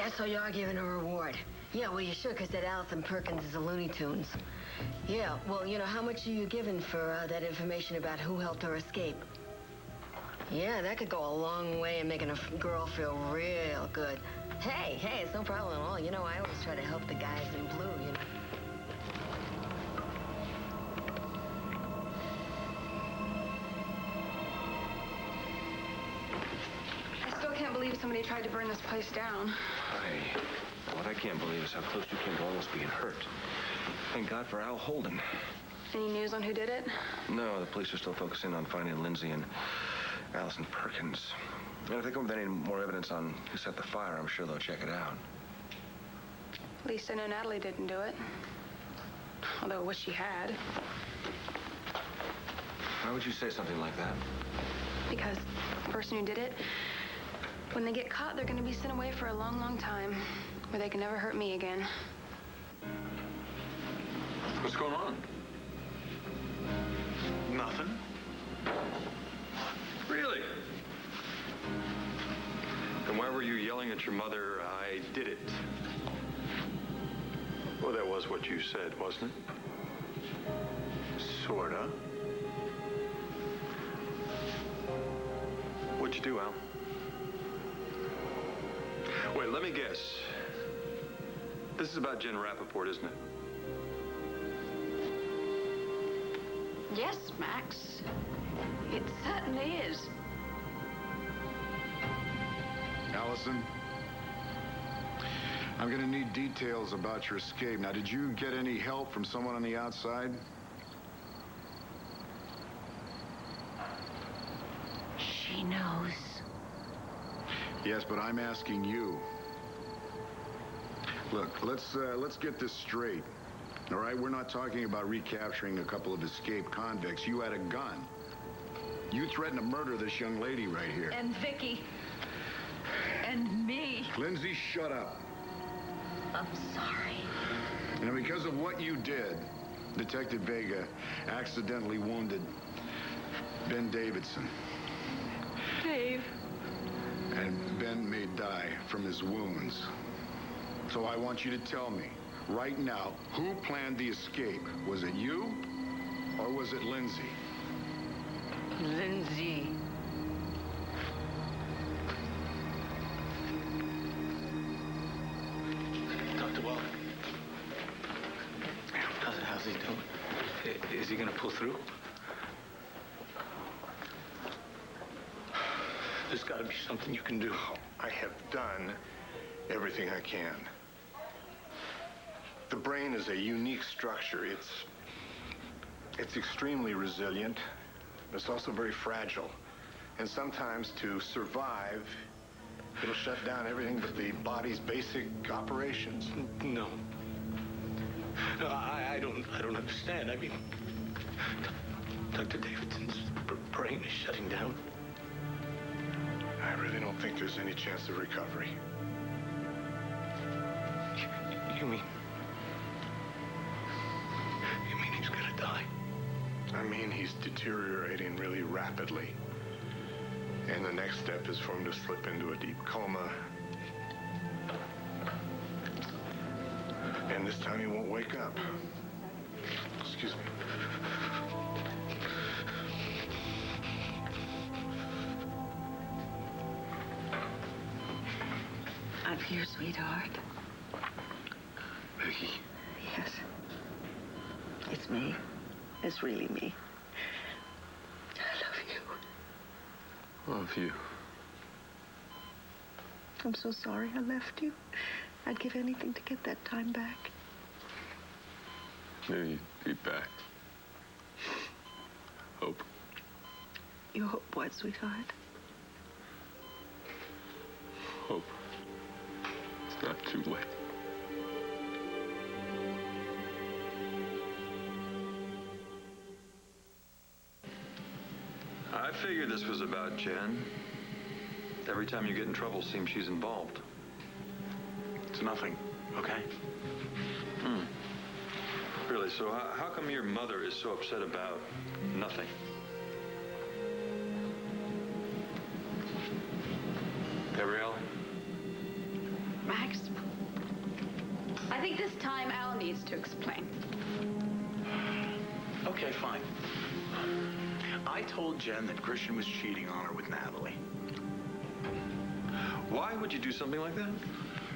Yeah, so you are giving a reward. Yeah, well, you should, because that Allison Perkins is a Looney Tunes. Yeah, well, you know, how much are you giving for that information about who helped her escape? Yeah, that could go a long way in making a girl feel real good. Hey, it's no problem at all. You know, I always try to help the guys in blue, you know. I still can't believe somebody tried to burn this place down. What I can't believe is how close you came to almost being hurt. Thank God for Al Holden. Any news on who did it? No, the police are still focusing on finding Lindsay and Allison Perkins. And if they come with any more evidence on who set the fire, I'm sure they'll check it out. At least I know Natalie didn't do it. Although I wish she had. Why would you say something like that? Because the person who did it, when they get caught, they're going to be sent away for a long, long time, where they can never hurt me again. What's going on? Nothing. Really? Then why were you yelling at your mother, "I did it"? Well, that was what you said, wasn't it? Sorta. What'd you do, Al? Wait, let me guess. This is about Jen Rappaport, isn't it? Yes, Max. It certainly is. Allison, I'm gonna need details about your escape. Now, did you get any help from someone on the outside? She knows. Yes, but I'm asking you. Look, let's get this straight. All right, we're not talking about recapturing a couple of escaped convicts. You had a gun. You threatened to murder this young lady right here. And Vicky. And me. Lindsay, shut up. I'm sorry. And because of what you did, Detective Vega accidentally wounded Ben Davidson. Dave. And Ben may die from his wounds. So I want you to tell me, right now, who planned the escape? Was it you, or was it Lindsay? Lindsay. Dr. Waller. How's he doing? Is he gonna pull through? There's gotta be something you can do. I have done everything I can. The brain is a unique structure. It's extremely resilient. It's also very fragile. And sometimes to survive, it'll shut down everything but the body's basic operations. No. No, I don't understand. I mean, Dr. Davidson's brain is shutting down. I really don't think there's any chance of recovery. You mean he's gonna die? I mean, he's deteriorating really rapidly. And the next step is for him to slip into a deep coma. And this time he won't wake up. Excuse me. I'm here, sweetheart. Vicky. Yes. It's me. It's really me. I love you. Love you. I'm so sorry I left you. I'd give anything to get that time back. Maybe you'd be back. Hope. You hope what, sweetheart? Hope. It's not too late. I figured this was about Jen. Every time you get in trouble, seems she's involved. It's nothing, okay? Really, so how come your mother is so upset about nothing? Gabrielle? Max, I think this time Al needs to explain. Okay, fine. I told Jen that Christian was cheating on her with Natalie. Why would you do something like that?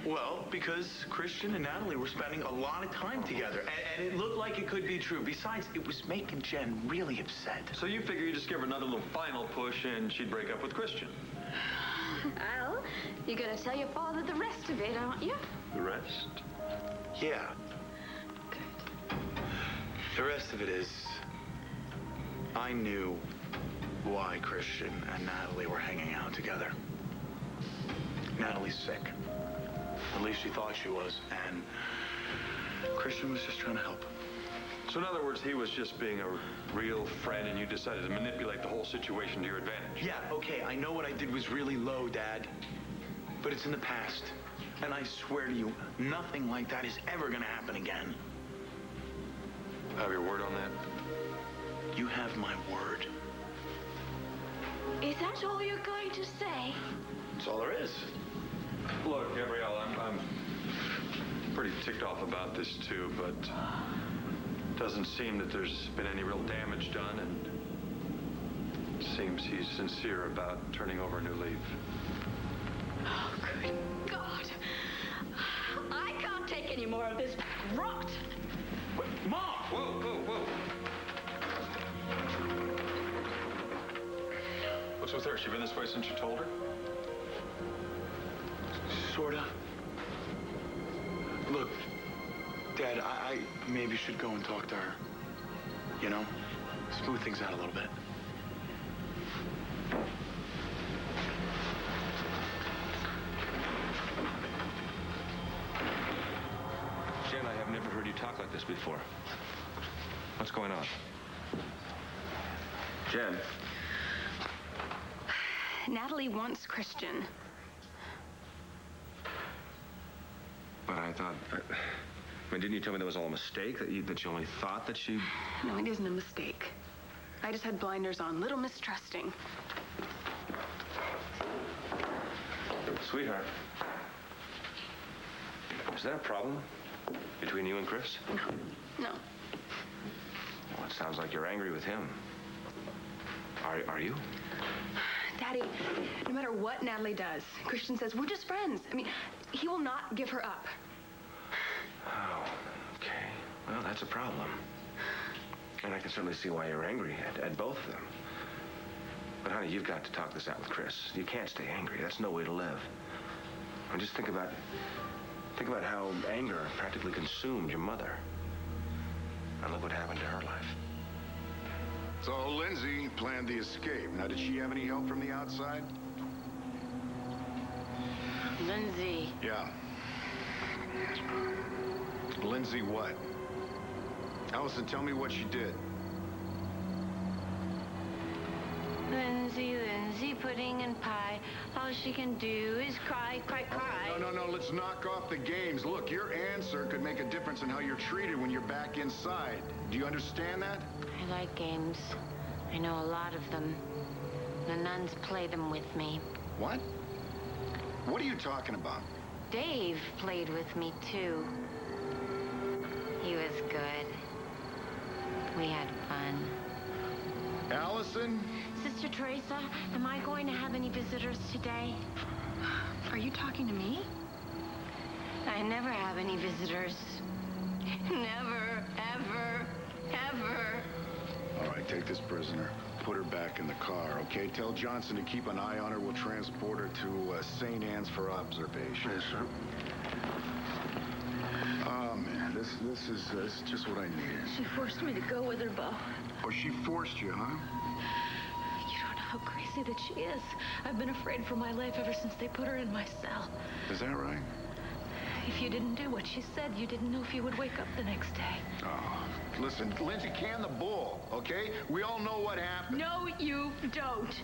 Well, because Christian and Natalie were spending a lot of time together, and it looked like it could be true. Besides, it was making Jen really upset. So you figure you just give her another little final push and she'd break up with Christian? Al, you're gonna tell your father the rest of it, aren't you? The rest? Yeah. The rest of it is, I knew why Christian and Natalie were hanging out together. Natalie's sick. At least she thought she was, and Christian was just trying to help. So in other words, he was just being a real friend and you decided to manipulate the whole situation to your advantage? Yeah, okay, I know what I did was really low, Dad. But it's in the past. And I swear to you, nothing like that is ever gonna happen again. Have your word on that? You have my word. Is that all you're going to say? That's all there is. Look, Gabrielle, I'm pretty ticked off about this too, but doesn't seem that there's been any real damage done, and seems he's sincere about turning over a new leaf. Oh, good God. I can't take any more of this rot. Wait, Mom! Whoa, whoa, whoa. What's with her? She been this way since you told her? Sorta. Look, Dad, I maybe should go and talk to her. You know? Smooth things out a little bit. Jen, I have never heard you talk like this before. What's going on? Jen. Natalie wants Christian. But I thought... I mean, didn't you tell me that was all a mistake? That you only thought that she... No, it isn't a mistake. I just had blinders on, little mistrusting. Sweetheart. Is that a problem between you and Chris? No. Well, it sounds like you're angry with him. Are you? Daddy, no matter what Natalie does, Christian says we're just friends. I mean, he will not give her up. Oh, okay. Well, that's a problem. And I can certainly see why you're angry at both of them. But, honey, you've got to talk this out with Chris. You can't stay angry. That's no way to live. And just think about how anger practically consumed your mother. And look what happened to her life. So Lindsay planned the escape. Now, did she have any help from the outside? Lindsay. Yeah. Lindsay what? Allison, tell me what she did. Lindsay, pudding and pie. All she can do is cry. No, let's knock off the games. Look, your answer could make a difference in how you're treated when you're back inside. Do you understand that? I like games. I know a lot of them. The nuns play them with me. What? What are you talking about? Dave played with me, too. He was good. We had fun. Allison? Sister Teresa, am I going to have any visitors today? Are you talking to me? I never have any visitors. Never, ever, ever. All right, take this prisoner. Put her back in the car, okay? Tell Johnson to keep an eye on her. We'll transport her to St. Anne's for observation. Yes, sir. Oh, man, this is just what I needed. She forced me to go with her, Bo. Oh, she forced you, huh? You don't know how crazy that she is. I've been afraid for my life ever since they put her in my cell. Is that right? If you didn't do what she said, you didn't know if you would wake up the next day. Oh, listen, Lindsay, can the bull, okay? We all know what happened. No, you don't.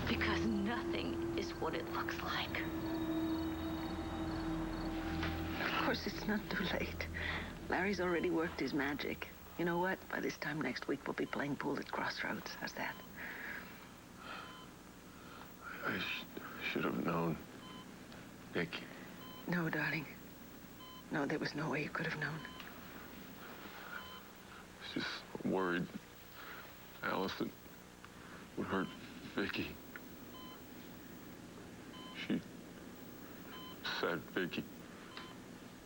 Because nothing is what it looks like. Of course, it's not too late. Larry's already worked his magic. You know what? By this time next week, we'll be playing pool at Crossroads. How's that? I should have known. Vicky. No, darling. No, there was no way you could have known. Just worried Allison would hurt Vicky. She said Vicky.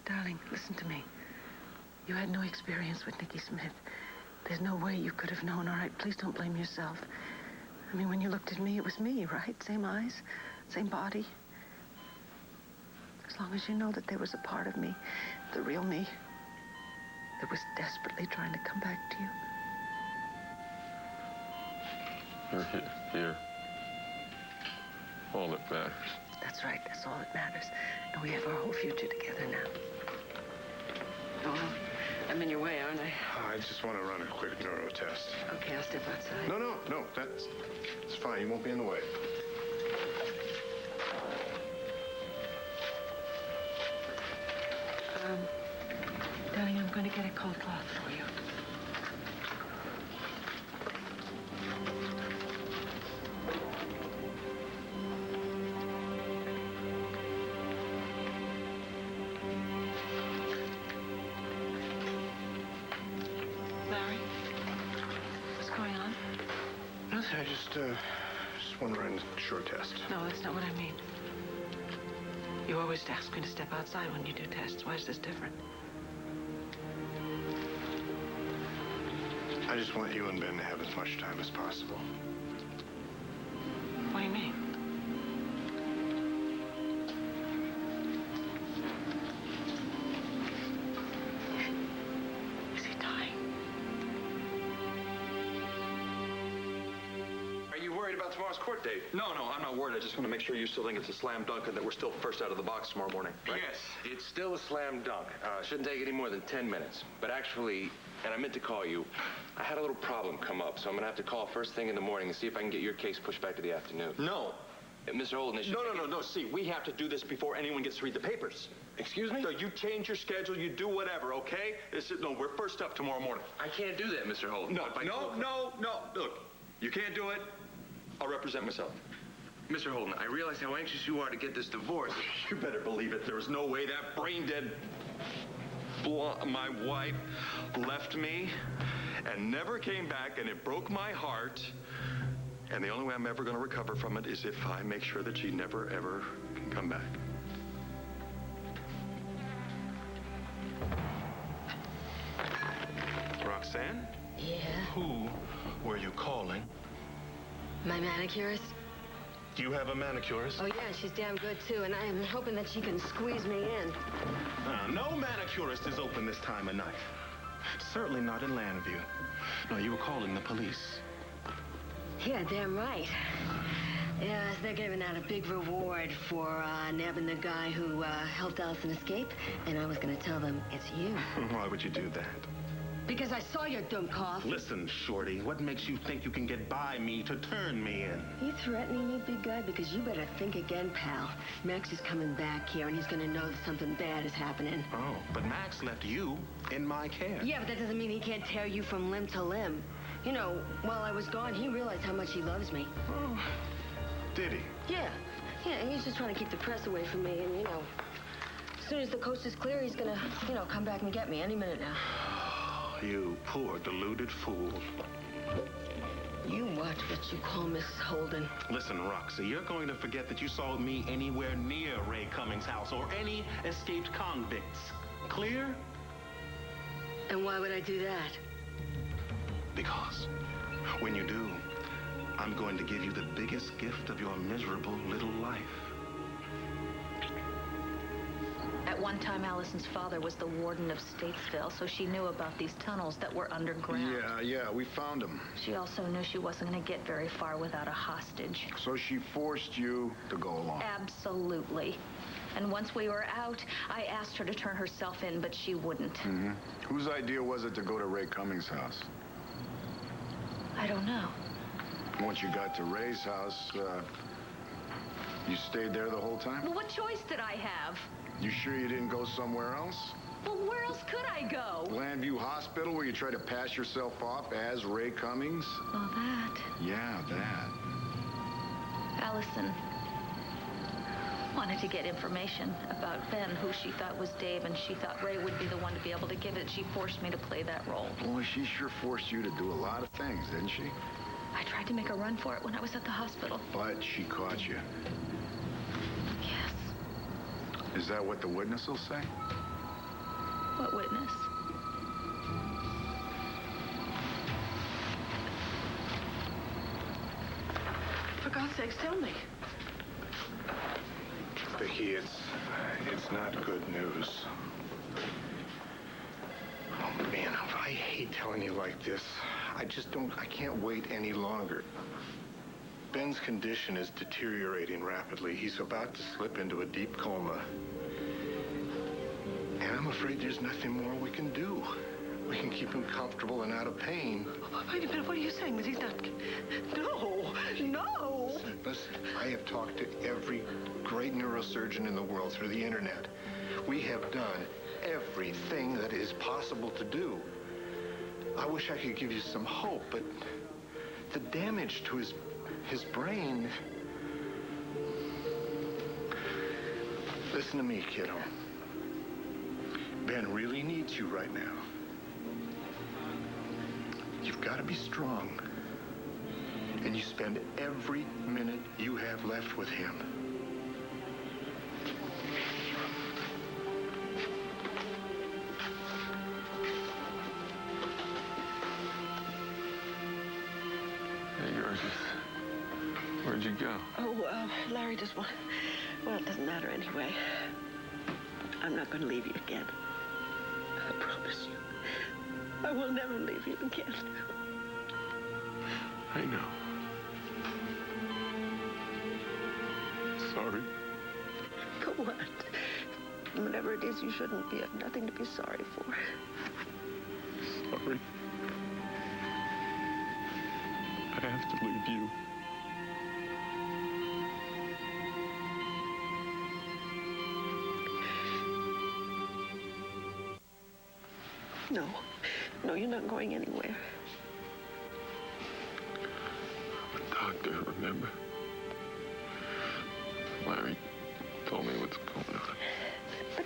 Darling, listen to me. You had no experience with Nikki Smith. There's no way you could have known, all right? Please don't blame yourself. I mean, when you looked at me, it was me, right? Same eyes, same body. As long as you know that there was a part of me, the real me, that was desperately trying to come back to you. You're here. All that matters. That's right. That's all that matters. And we have our whole future together now. Oh, I'm in your way, aren't I? I just want to run a quick neuro test. Okay, I'll step outside. No. It's fine. You won't be in the way. Darling, I'm going to get a cold cloth for you. Larry? What's going on? Nothing. I just want to run a short test. No, that's not what I mean. You always ask me to step outside when you do tests. Why is this different? I just want you and Ben to have as much time as possible. What do you mean? Is he dying? Are you worried about tomorrow's court date? No, I'm not worried. I just want to make sure you still think it's a slam dunk and that we're still first out of the box tomorrow morning. Right? Yes, it's still a slam dunk. Shouldn't take any more than 10 minutes. But actually, and I meant to call you, I had a little problem come up, so I'm going to have to call first thing in the morning and see if I can get your case pushed back to the afternoon. No. Mr. Holden, it should... No. See, we have to do this before anyone gets to read the papers. Excuse me? So you change your schedule, you do whatever, okay? No, we're first up tomorrow morning. I can't do that, Mr. Holden. No. Look, you can't do it. I'll represent myself. Mr. Holden, I realize how anxious you are to get this divorce. You better believe it. There was no way that brain-dead my wife left me and never came back, and it broke my heart. And the only way I'm ever going to recover from it is if I make sure that she never, ever can come back. Roxanne? Yeah? Who were you calling? My manicurist? Do you have a manicurist? Oh, yeah, she's damn good, too, and I'm hoping that she can squeeze me in. No manicurist is open this time of night. Certainly not in Landview. No, you were calling the police. Yeah, damn right. Yes, they're giving out a big reward for nabbing the guy who helped Allison escape, and I was going to tell them it's you. Why would you do that? Because I saw your dumb cough. Listen, Shorty, what makes you think you can get by me to turn me in? You threatening me, big guy? Because you better think again, pal. Max is coming back here, and he's going to know that something bad is happening. Oh, but Max left you in my care. Yeah, but that doesn't mean he can't tear you from limb to limb. You know, while I was gone, he realized how much he loves me. Oh, did he? Yeah, he's just trying to keep the press away from me, and, as soon as the coast is clear, he's going to, come back and get me any minute now. You poor deluded fool. You watch what you call Miss Holden. Listen, Roxy, you're going to forget that you saw me anywhere near Ray Cummings' house or any escaped convicts. Clear? And why would I do that? Because when you do, I'm going to give you the biggest gift of your miserable little life. At one time, Allison's father was the warden of Statesville, so she knew about these tunnels that were underground. Yeah, we found him. She also knew she wasn't going to get very far without a hostage. So she forced you to go along? Absolutely. And once we were out, I asked her to turn herself in, but she wouldn't. Mm-hmm. Whose idea was it to go to Ray Cummings' house? I don't know. Once you got to Ray's house, you stayed there the whole time? Well, what choice did I have? You sure you didn't go somewhere else? Well, where else could I go? Landview Hospital, where you try to pass yourself off as Ray Cummings? Oh, that. Yeah, that. Allison. wanted to get information about Ben, who she thought was Dave, and she thought Ray would be the one to be able to give it. She forced me to play that role. Boy, she sure forced you to do a lot of things, didn't she? I tried to make a run for it when I was at the hospital. But she caught you. Yes. Is that what the witness will say? What witness? For God's sakes, tell me. Vicky, it's not good news. Oh, man, I hate telling you like this. I can't wait any longer. Ben's condition is deteriorating rapidly. He's about to slip into a deep coma. And I'm afraid there's nothing more we can do. We can keep him comfortable and out of pain. Oh, wait a minute, what are you saying? That he's not... No, no! Listen, I have talked to every great neurosurgeon in the world through the internet. We have done everything that is possible to do. I wish I could give you some hope, but the damage to his brain... Listen to me, kiddo. Ben really needs you right now. You've got to be strong. And you spend every minute you have left with him. Hey, Georges. Where'd you go? Oh, Larry just want... Well, it doesn't matter anyway. I'm not going to leave you again. I promise you. I will never leave you again. I know. Sorry. For what? Whatever it is you shouldn't be, I've nothing to be sorry for. Sorry. I have to leave you. No. No, you're not going anywhere. The doctor, remember? Larry told me what's going on.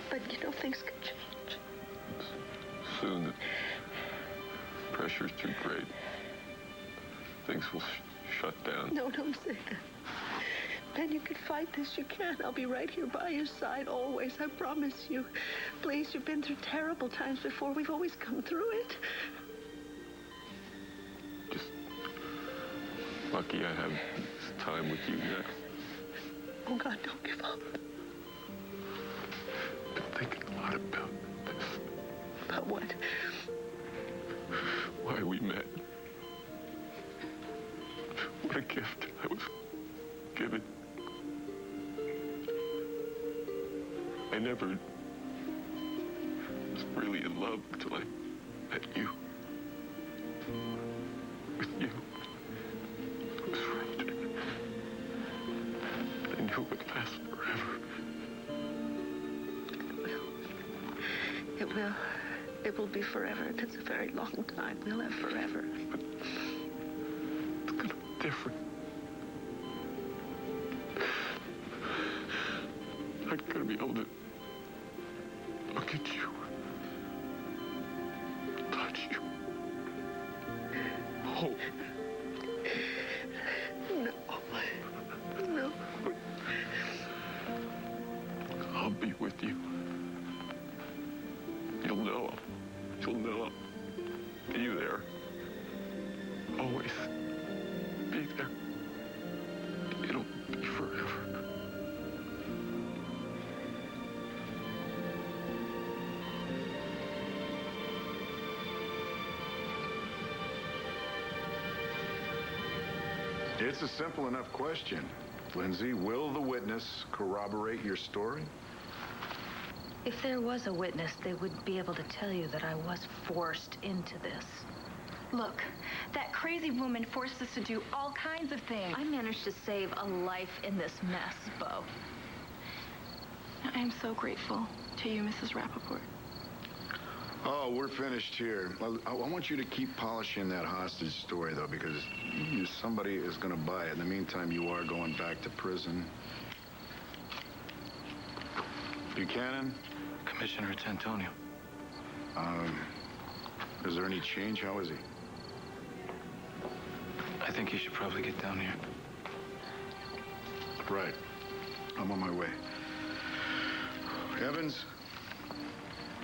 But you know, things can change. Soon, the pressure's too great. Things will shut down. No, don't say that. Ben, you can fight this. You can. I'll be right here by your side always. I promise you. Please, you've been through terrible times before. We've always come through it. Just lucky I have this time with you now. Oh, God, don't give up. I've been thinking a lot about this. About what? Why we met. What a gift I was given. I never was really in love until I met you. With you. It was right. I knew it would last forever. It will. It will be forever. It's a very long time. We'll have forever. But it's gonna be different. I'm gonna be able to look at you, touch you, hold. No. No. I'll be with you. You'll know I'll be there. Always be there. It'll be forever. It's a simple enough question. Lindsay, will the witness corroborate your story? If there was a witness, they would be able to tell you that I was forced into this. Look, that crazy woman forced us to do all kinds of things. I managed to save a life in this mess, Bo. I am so grateful to you, Mrs. Rappaport. Oh, we're finished here. I want you to keep polishing that hostage story, though, because somebody is going to buy it. In the meantime, you are going back to prison. Buchanan? Commissioner, it's Antonio. Is there any change? How is he? I think you should probably get down here. Right. I'm on my way. Evans,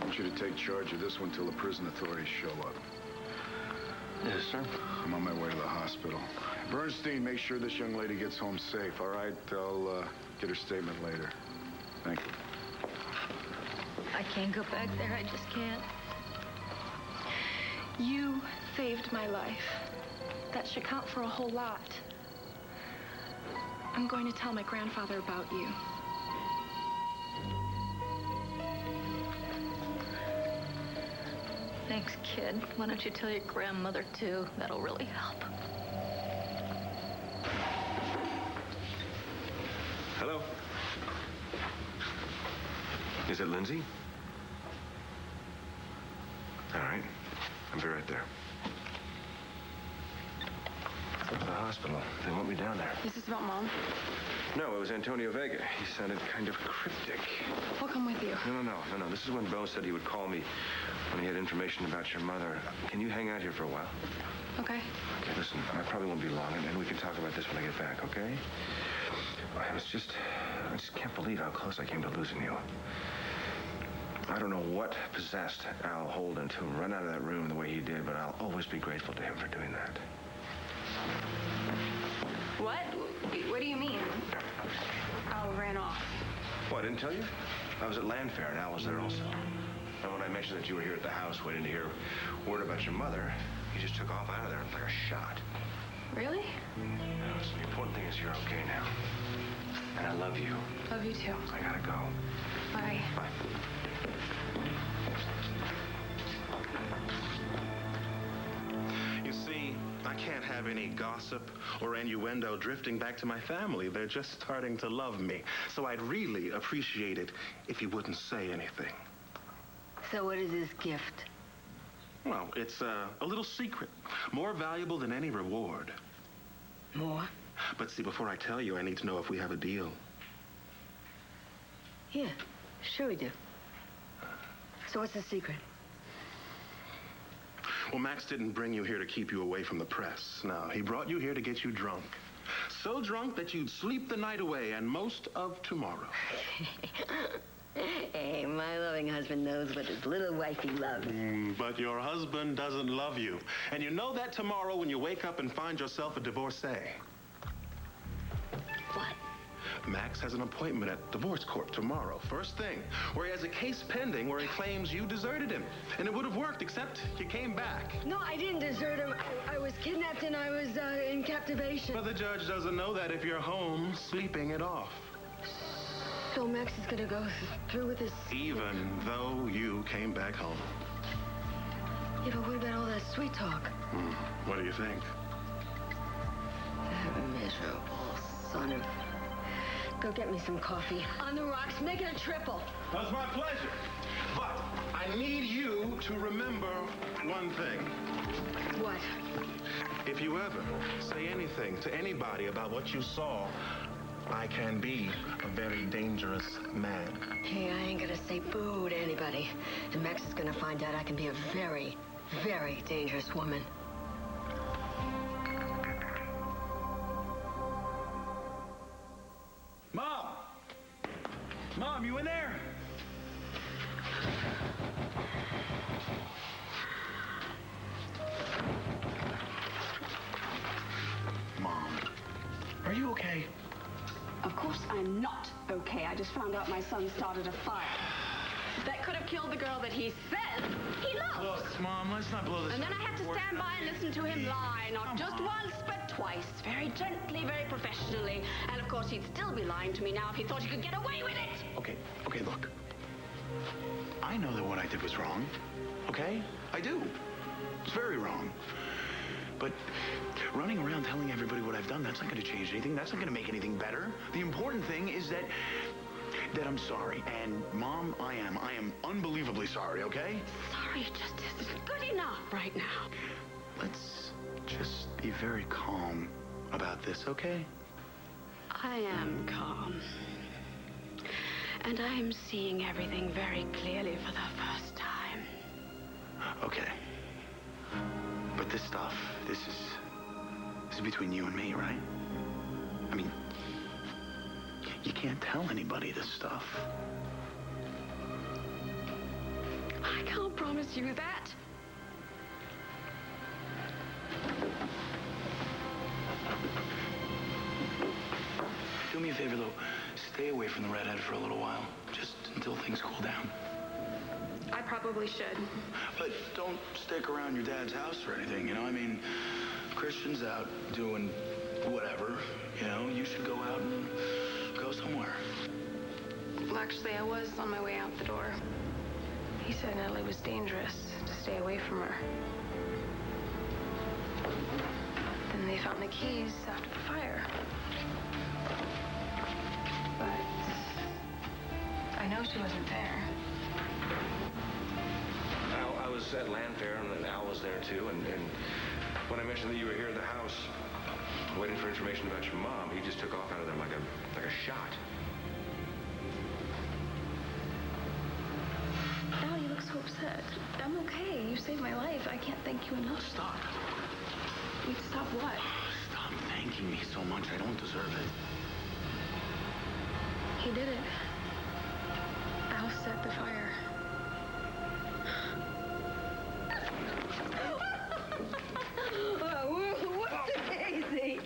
I want you to take charge of this one till the prison authorities show up. Yes, sir. I'm on my way to the hospital. Bernstein, make sure this young lady gets home safe, all right? I'll get her statement later. Thank you. I can't go back there. I just can't. You saved my life. That should count for a whole lot. I'm going to tell my grandfather about you. Thanks, kid. Why don't you tell your grandmother, too? That'll really help. Hello? Is it Lindsay? All right. I'll be right there. The hospital. They want me down there. Is this about Mom? No, it was Antonio Vega. He sounded kind of cryptic. I'll come with you. No. This is when Bo said he would call me when he had information about your mother. Can you hang out here for a while? Okay. Okay, listen, I probably won't be long, and we can talk about this when I get back, okay? I just can't believe how close I came to losing you. I don't know what possessed Al Holden to run out of that room the way he did, but I'll always be grateful to him for doing that. What? What do you mean? Al ran off. Oh, I didn't tell you? I was at Landfair, and Al was there also. And when I mentioned that you were here at the house waiting to hear word about your mother, he just took off out of there like a shot. Really? Now, listen, the important thing is you're okay now. And I love you. Love you too. I gotta go. Bye. Bye. You see, I can't have any gossip or innuendo drifting back to my family. They're just starting to love me. So I'd really appreciate it if you wouldn't say anything. So what is this gift? Well, it's a little secret. More valuable than any reward. More? But see, before I tell you, I need to know if we have a deal. Yeah, sure we do. So what's the secret? Well, Max didn't bring you here to keep you away from the press. No, he brought you here to get you drunk. So drunk that you'd sleep the night away and most of tomorrow. Hey, my loving husband knows what his little wifey loves. But your husband doesn't love you. And you know that tomorrow when you wake up and find yourself a divorcee. What? Max has an appointment at divorce court tomorrow, first thing, where he has a case pending where he claims you deserted him. And it would have worked, except you came back. No, I didn't desert him. I was kidnapped and I was in captivation. But the judge doesn't know that if you're home, sleeping it off. So Max is gonna go through with this? Even though you came back home. Yeah, but what about all that sweet talk? What do you think? That miserable son of... Go get me some coffee. On the rocks, make it a triple. That's my pleasure. But I need you to remember one thing. What? If you ever say anything to anybody about what you saw, I can be a very dangerous man. Hey, I ain't gonna say boo to anybody. And Max is gonna find out I can be a very, very dangerous woman. Mom! Mom, you in there? Mom, are you okay? Of course I'm not okay. I just found out my son started a fire. That could have killed the girl that he says he loves. Look, Mom, let's not blow this And then up I had to before- stand by and listen to him lie, not Come just on. once, but twice. Very gently, very professionally. And of course, he'd still be lying to me now if he thought he could get away with it. Okay, look. I know that what I did was wrong, okay? I do. It's very wrong. But running around telling everybody what I've done, that's not going to change anything. That's not going to make anything better. The important thing is that I'm sorry. And, Mom, I am unbelievably sorry, okay? Sorry just isn't good enough right now. Let's just be very calm about this, okay? I am calm. And I am seeing everything very clearly for the first time. Okay. But this stuff, this is between you and me, right? I mean, you can't tell anybody this stuff. I can't promise you that. Do me a favor, though. Stay away from the redhead for a little while, just until things cool down. I probably should. But don't stick around your dad's house or anything, you know? I mean, Christian's out doing whatever, you know? You should go out and go somewhere. Well, actually, I was on my way out the door. He said Natalie was dangerous, to stay away from her. Then they found the keys after the fire. But I know she wasn't there. I was at Landfair, and Al was there too, and when I mentioned that you were here at the house waiting for information about your mom, he just took off out of there like a shot. Al, you look so upset. I'm okay. You saved my life. I can't thank you enough. Stop. Wait, stop what? Stop thanking me so much. I don't deserve it. He did it. Al set the fire. What's a daisy?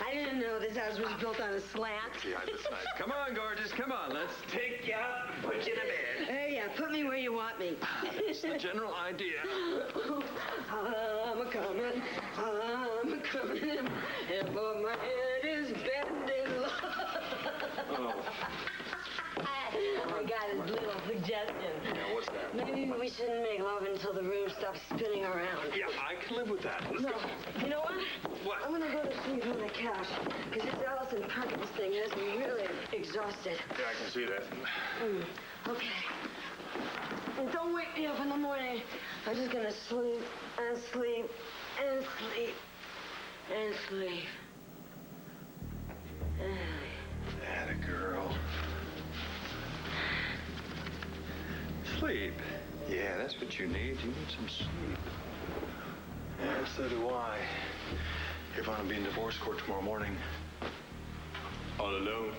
I didn't know this house was built on a slant. Yeah, that's nice. Come on, gorgeous. Come on. Let's take you out and put you in a bed. Hey, yeah, put me where you want me. That's the general idea. I'm a-coming, and boy, my head is bending low. Oh. I got a little suggestion. Yeah, what's that? Maybe we shouldn't make love until the room stops spinning around. Yeah, I can live with that. Let's No, go. you know what? What? I'm gonna go to sleep on the couch, because this Allison Perkins thing has me really exhausted. Yeah, I can see that. Okay. And don't wake me up in the morning. I'm just gonna sleep and sleep and sleep and sleep. Atta girl. Sleep. Yeah, that's what you need. You need some sleep. Yeah, so do I. If I'm being divorce court tomorrow morning, all alone.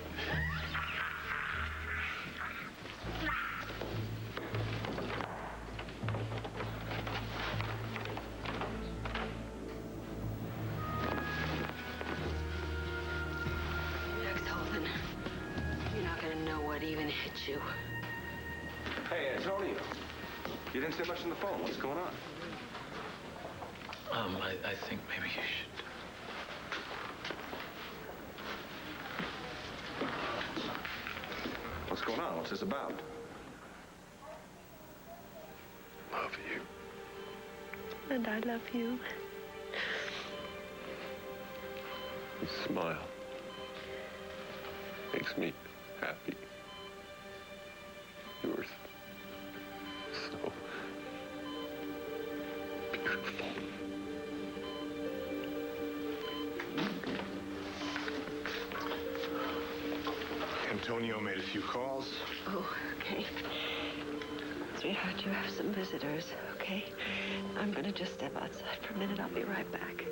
Ex-husband, you're not gonna know what even hit you. Hey, it's only you. You didn't say much on the phone. What's going on? I think maybe you should. What's going on? What's this about? Love you. And I love you. You smile. Makes me happy. You're so beautiful. Antonio made a few calls. Oh, okay. Sweetheart, you have some visitors, okay? I'm gonna just step outside for a minute. I'll be right back.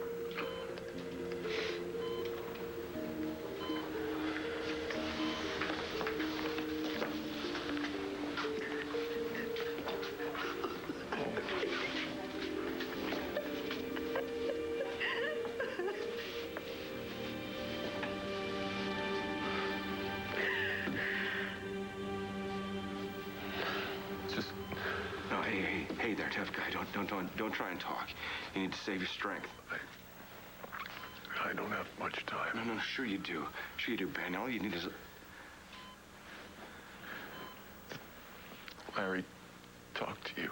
Just... No, hey there, tough guy. Don't try and talk. You need to save your strength. I don't have much time. No, sure you do. Sure you do, Ben. All you need is... Larry talked to you.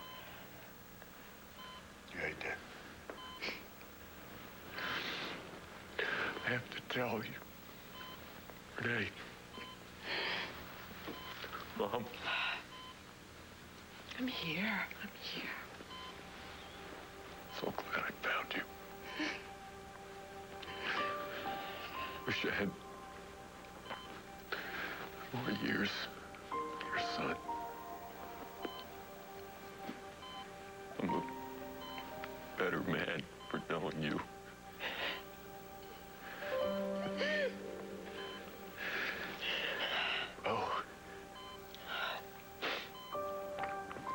Yeah, he did. I have to tell you. Renee. Mom. I'm here. I'm here. So glad I found you. Wish I had more years, your son. I'm a better man for knowing you. Oh.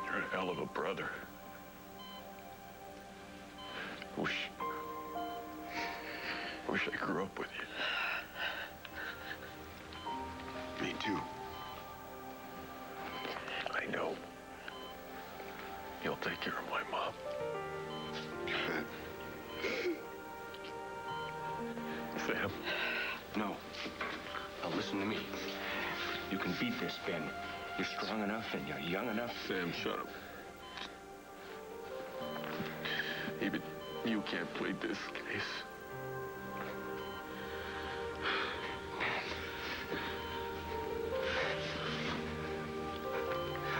You're a hell of a brother. Wish I grew up with you. Me too. I know. You'll take care of my mom. Sam? No. Now listen to me. You can beat this, Ben. You're strong enough and you're young enough. Sam, shut up. Even you can't plead this case.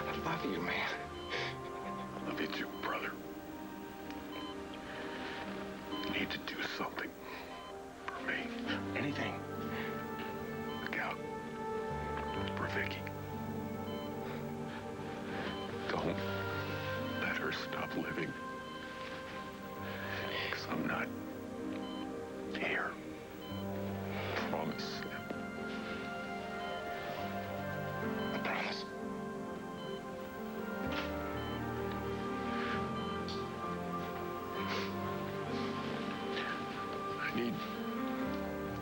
I love you, man. I love you too, brother. You need to do something for me. Anything. Look out for Vicky. Don't let her stop living. Because I'm not here. Promise, Sam. I promise. I need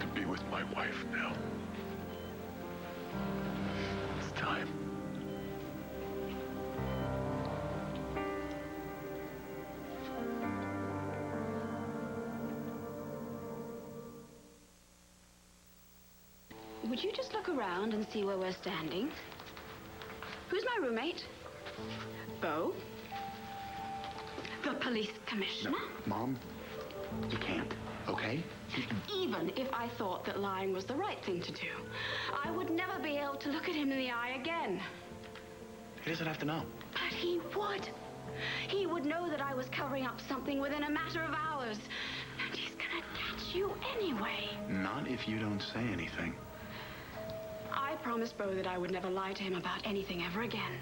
to be with my wife now. It's time. Would you just look around and see where we're standing? Who's my roommate? Bo? The police commissioner? No, Mom, you can't, okay? Even if I thought that lying was the right thing to do, I would never be able to look at him in the eye again. He doesn't have to know. But he would. He would know that I was covering up something within a matter of hours. And he's gonna catch you anyway. Not if you don't say anything. I promised Bo that I would never lie to him about anything ever again.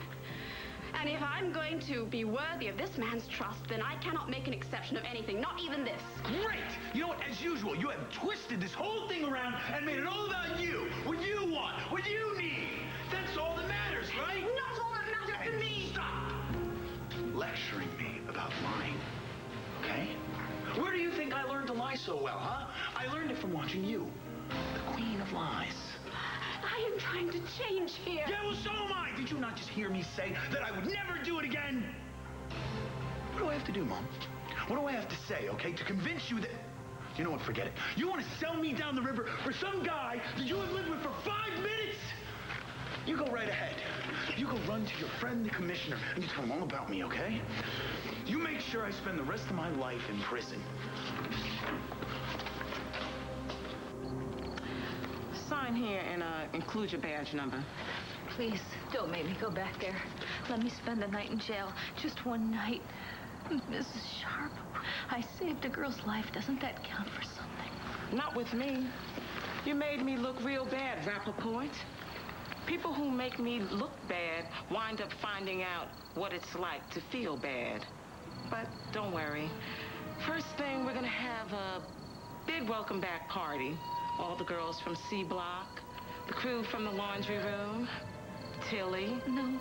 And if I'm going to be worthy of this man's trust, then I cannot make an exception of anything, not even this. Great! You know what? As usual, you have twisted this whole thing around and made it all about you. What you want, what you need. That's all that matters, right? Not all that matters to me! Stop lecturing me about lying, okay? Where do you think I learned to lie so well, huh? I learned it from watching you, the queen of lies. I am trying to change here. Yeah, well, so am I. Did you not just hear me say that I would never do it again? What do I have to do, Mom? What do I have to say, okay, to convince you that... You know what, forget it. You want to sell me down the river for some guy that you have lived with for 5 minutes? You go right ahead. You go run to your friend, the commissioner, and you tell him all about me, okay? You make sure I spend the rest of my life in prison. Sign here and include your badge number. Please, don't make me go back there. Let me spend the night in jail. Just one night. Mrs. Sharp, I saved a girl's life. Doesn't that count for something? Not with me. You made me look real bad, Rappaport. People who make me look bad wind up finding out what it's like to feel bad. But don't worry. First thing, we're gonna have a big welcome back party. All the girls from C Block, the crew from the laundry room, Tilly. No.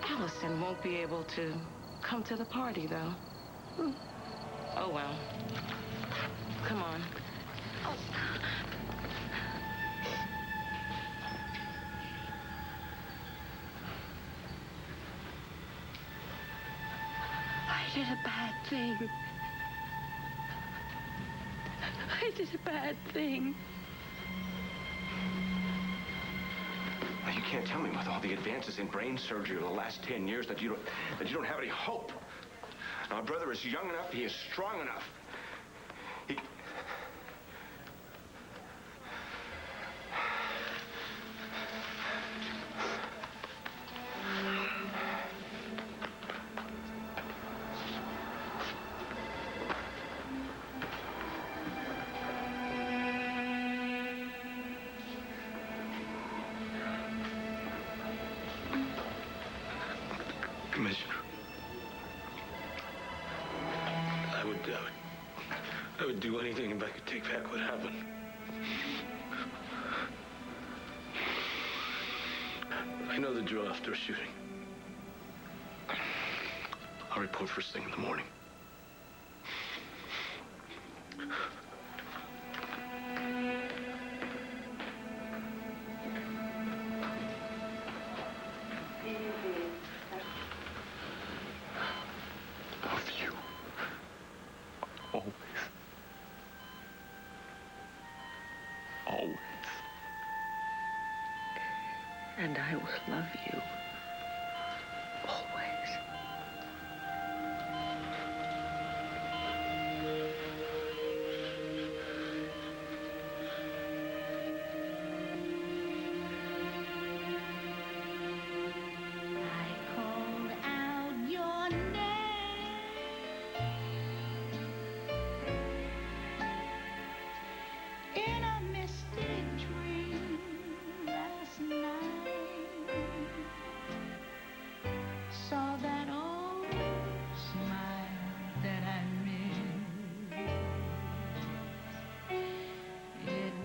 Allison won't be able to come to the party, though. Oh, well. Come on. I did a bad thing. I did a bad thing. Well, you can't tell me with all the advances in brain surgery over the last 10 years that you don't have any hope. Now, my brother is young enough, he is strong enough. He... Commissioner. I would do anything if I could take back what happened. I know the drill after shooting. I'll report first thing in the morning. Of you. Always. Always. And I will love you